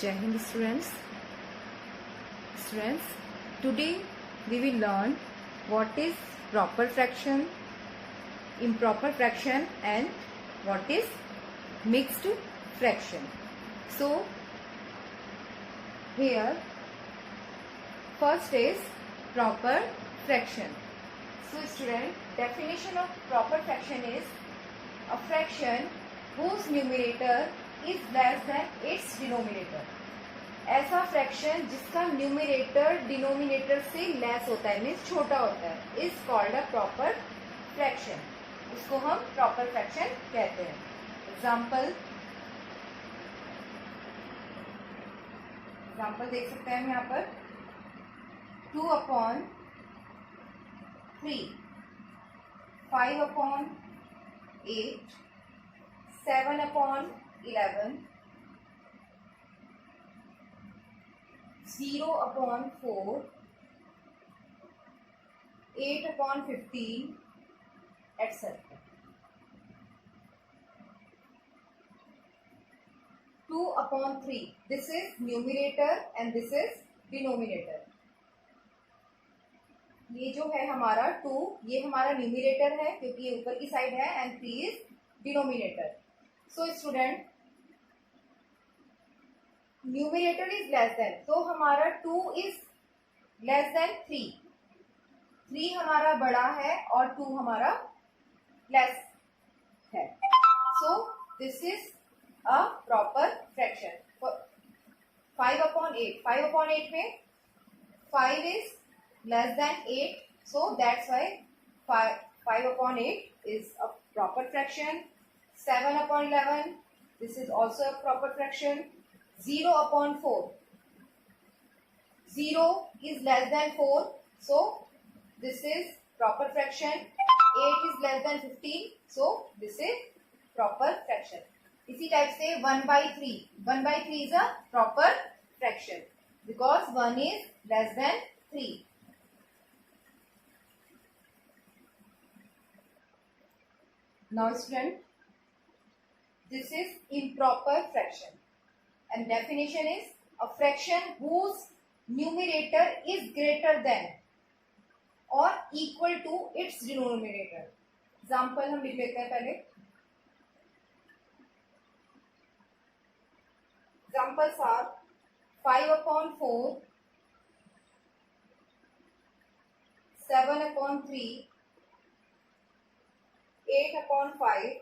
Jai Hind students. Today we will learn what is proper fraction, improper fraction and what is mixed fraction. So here first is proper fraction. So student, definition of proper fraction is a fraction whose numerator is less than its denominator. ऐसा fraction जिसका numerator denominator से less होता है, means छोटा होता है, is called a proper fraction. उसको हम प्रॉपर फ्रैक्शन कहते हैं. एग्जाम्पल देख सकते हैं हम यहाँ पर 2/3, 5/8, 7/11, 0/4, 8/15, etc. 2/3. This is numerator and this is denominator. ये जो है हमारा 2, ये हमारा न्यूमरेटर है क्योंकि ये ऊपर की साइड है, and 3 is denominator. So student, numerator is less then, तो हमारा 2 इज लेस देन 3. 3 हमारा बड़ा है और 2 हमारा लेस है. सो this is a proper fraction. 5/8 में 5 is less than 8, so that's why 5/8 is a proper fraction. 7/11, this is also a proper fraction. 0/4, 0 is less than 4, so this is proper fraction. 8 is less than 15, so this is proper fraction. इसी type से 1/3 is a proper fraction because 1 is less than 3. Now student, this is improper fraction and definition is a fraction whose numerator is greater than or equal to its denominator. Example हम लिख लेते हैं पहले. Examples are 5/4, 7/3, 8/5,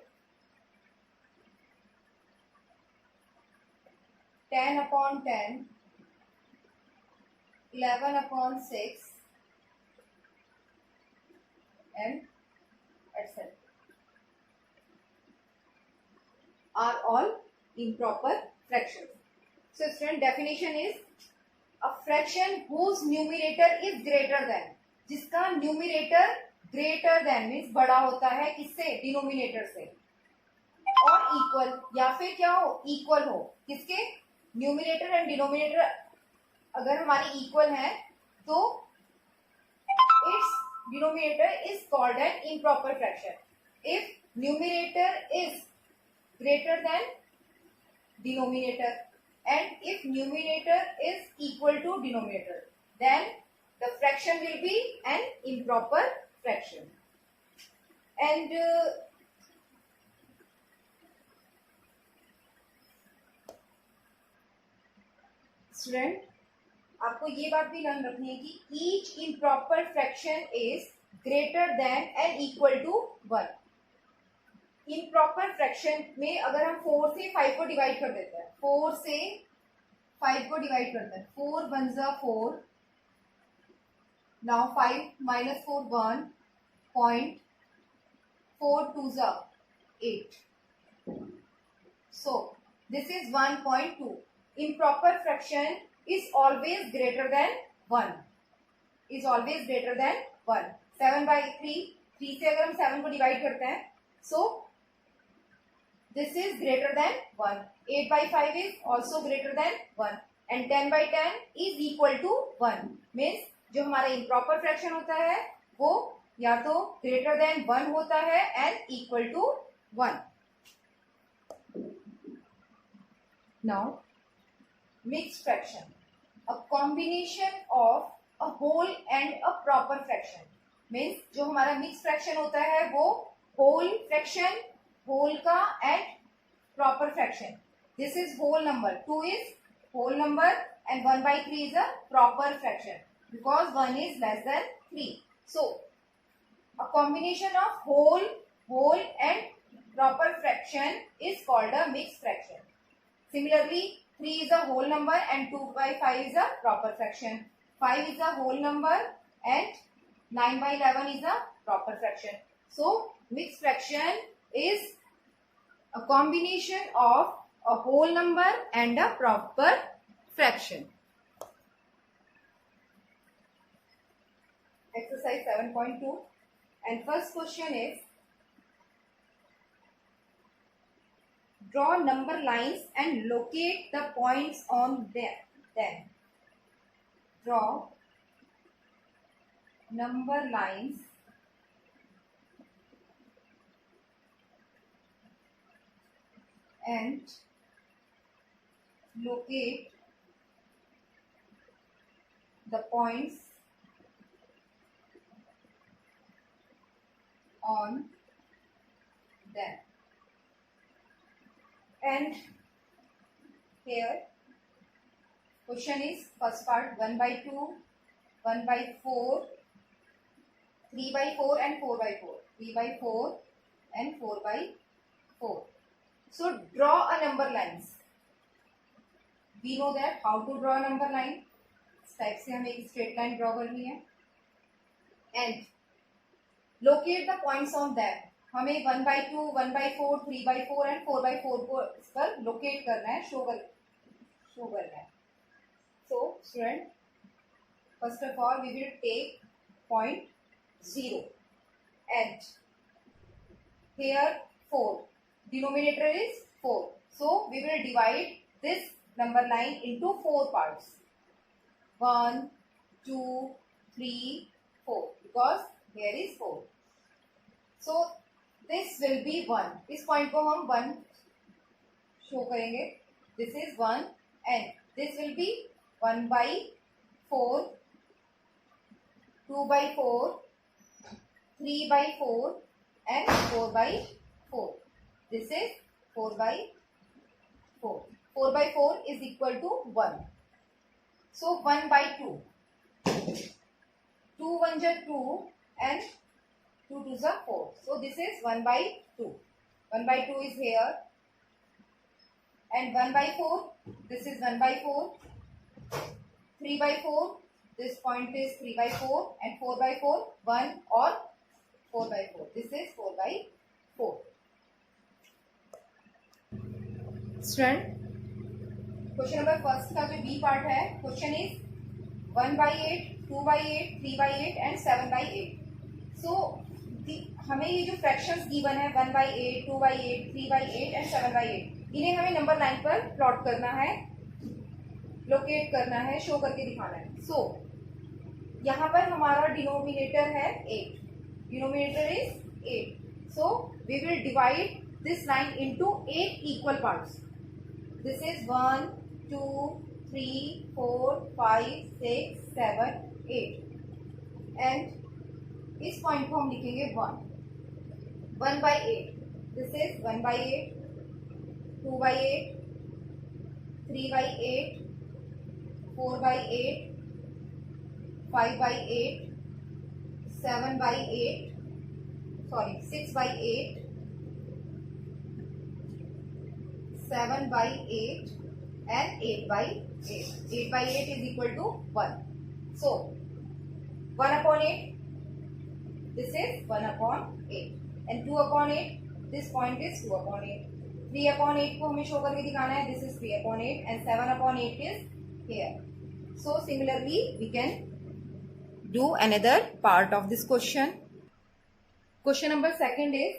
10/10, 11/6 and etc. are all improper fractions. So student, definition is a fraction whose numerator is greater than, जिसका numerator greater than means बड़ा होता है किससे, डिनोमिनेटर से, और इक्वल या फिर क्या हो, इक्वल हो. किसके, न्यूमरेटर एंड डिनोमिनेटर अगर हमारे इक्वल है तो it's denominator is called an improper fraction. If numerator is greater than denominator and if numerator is equal to denominator, then the fraction will be an improper fraction. And student, आपको ये बात भी ध्यान रखनी है कि each improper fraction is greater than and equal to 1. Improper fraction में अगर हम 4 से 5 को डिवाइड कर देते हैं, 4 से 5 को डिवाइड करते हैं, 4 1 जा 4, नाउ 5 - 4 1, पॉइंट 4 2 जा 8, सो this is 1.2. Improper fraction is always greater than 1, is always greater than 1. 7/3, 3 से अगर हम 7 को डिवाइड करते हैं, सो this is greater than 1. 8/5 is also greater than 1 and 10/10 is equal to 1. means जो हमारा improper fraction होता है वो या तो greater than 1 होता है and equal to 1. Now mixed fraction, a combination of a whole and a proper fraction. Means जो हमारा मिक्स फ्रैक्शन होता है वो होल फ्रैक्शन, होल का and proper fraction. This is whole number, 2 is whole number and 1/3 is a proper fraction because 1 is less than 3. So a combination of whole and proper fraction is called a mixed fraction. Similarly, 3 is a whole number and 2/5 is a proper fraction. 5 is a whole number and 9/11 is a proper fraction. So, mixed fraction is a combination of a whole number and a proper fraction. Exercise 7.2 and first question is draw number lines and locate the points on them. Draw number lines and locate the points on them. And here question is first part 1/2, 1/4, 3/4 and 4/4. 3/4 and 4/4. So draw a number lines. We know that how to draw a number line. इस type से हमें एक straight line draw करनी है and locate the points on that. हमें 1/2, 1/4, 3/4 and 4/4 को इस पर लोकेट करना है, शो करना है. So student, first of all we will take point 0 and here 4. Denominator is 4. So we will divide this number line into 4 parts. 1, 2, 3, 4 because here is 4. So this will be 1. इस point को हम 1 show करेंगे. This is 1 and this will be 1/4, 2/4, 3/4 and 4/4. This is 4/4. 4/4 is equal to 1. So 1/2. 2 1s are 2 and 2 2s are 4. So this is 1/2. 1/2 is here and 1/4. This is 1/4. 3/4. This point is 3/4 and 4/4 1 or 4/4. This is 4/4. Student, question number first का जो B part है, question is 1/8, 2/8, 3/8 and 7/8. सो हमें ये जो fractions given है 1/8, 2/8, 3/8 and 7/8, इन्हें हमें number line पर प्लॉट करना है, लोकेट करना है, शो करके दिखाना है. सो यहाँ पर हमारा डिनोमिनेटर है 8. Denominator is 8. So we will divide this line into 8 equal parts. This is 1, 2, 3, 4, 5, 6, 7, 8. And इस पॉइंट को हम लिखेंगे 1. 1/8. This is 1/8, 2/8, 3/8, 4/8, 5/8, 7/8, 6/8, 7/8 and 8/8. 8/8 is equal to 1. So 1/8. This is 1/8 and 2/8. This point is 2/8. 3/8 को हमें शो करके दिखाना है. This is 3/8 and 7/8 is here. So similarly we can do another part of this question. Question number second is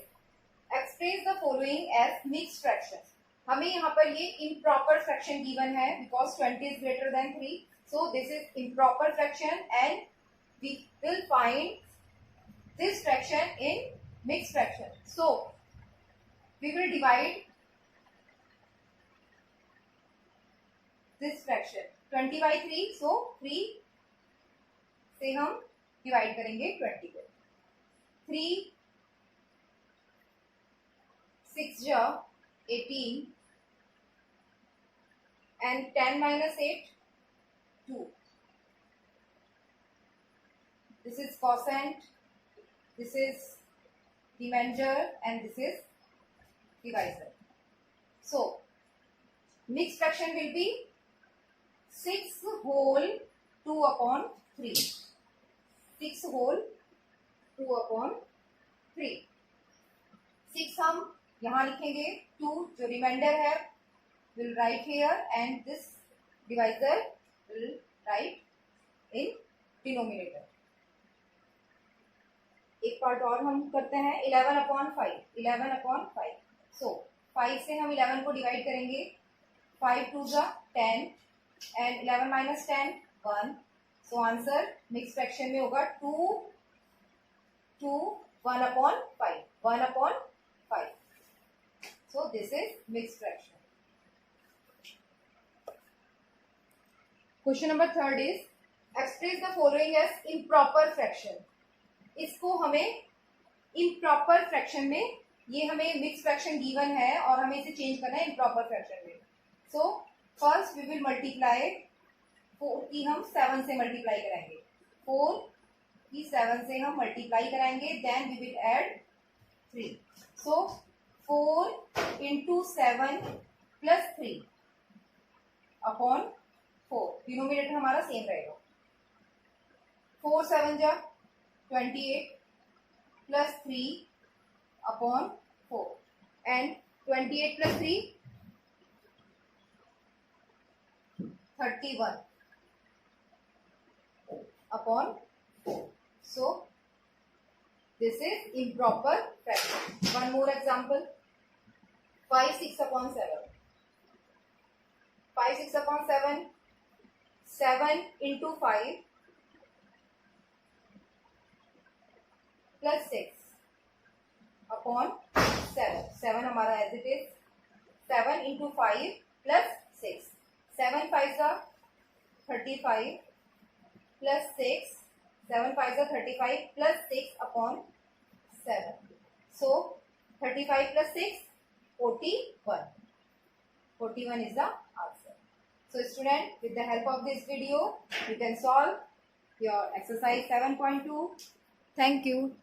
express the following as mixed fractions. हमें यहाँ पर ये improper fraction given है because 20 is greater than 3. So this is improper fraction and we will find this fraction in mixed fraction. So we will divide this fraction 20/3, सो 3 से हम divide करेंगे 20 को. 3 6 जा 18 and 10 minus 8 2. This is quotient, this is remainder and this is divisor. So mixed fraction will be 6 whole 2 upon 3. 6 whole 2 upon 3. 6 हम यहाँ लिखेंगे, 2 जो reminder है will write here and this divisor will write in denominator. एक part और हम करते हैं 11/5. 11/5. सो 5 से हम 11 को डिवाइड करेंगे. 5 2 जा 10 and 11 minus 10 1. So answer mix fraction में होगा 2 2 1/5. 1/5. So this is mix fraction. Question number 3 is express the following as improper fraction. इसको हमें इम्प्रॉपर फ्रैक्शन में, ये हमें मिक्स फ्रैक्शन गिवन है और हमें इसे चेंज करना है इम्प्रॉपर फ्रैक्शन में. So first we will multiply 4 की हम 7 से मल्टीप्लाई कराएंगे. 4 की 7 से हम मल्टीप्लाई कराएंगे. Then we will add 3. सो 4 into 7 plus 3 अपॉन 4. डिनोमिनेटर हमारा सेम रहेगा. 4 7 जा 28 plus 3 upon 4 and 28 plus 3 31 upon 4. So this is improper fraction. One more example. 5 6 upon 7. 5 6 upon 7. 7 into 5 plus 6 upon 7. 7 हमारा as it is. 7 into 5 plus 6. 7 5 का 35 plus 6. 7 5 का 35 plus 6 upon 7. So 35 plus 6 41. 41 is the answer. So student, with the help of this video, you can solve your exercise 7.2. Thank you.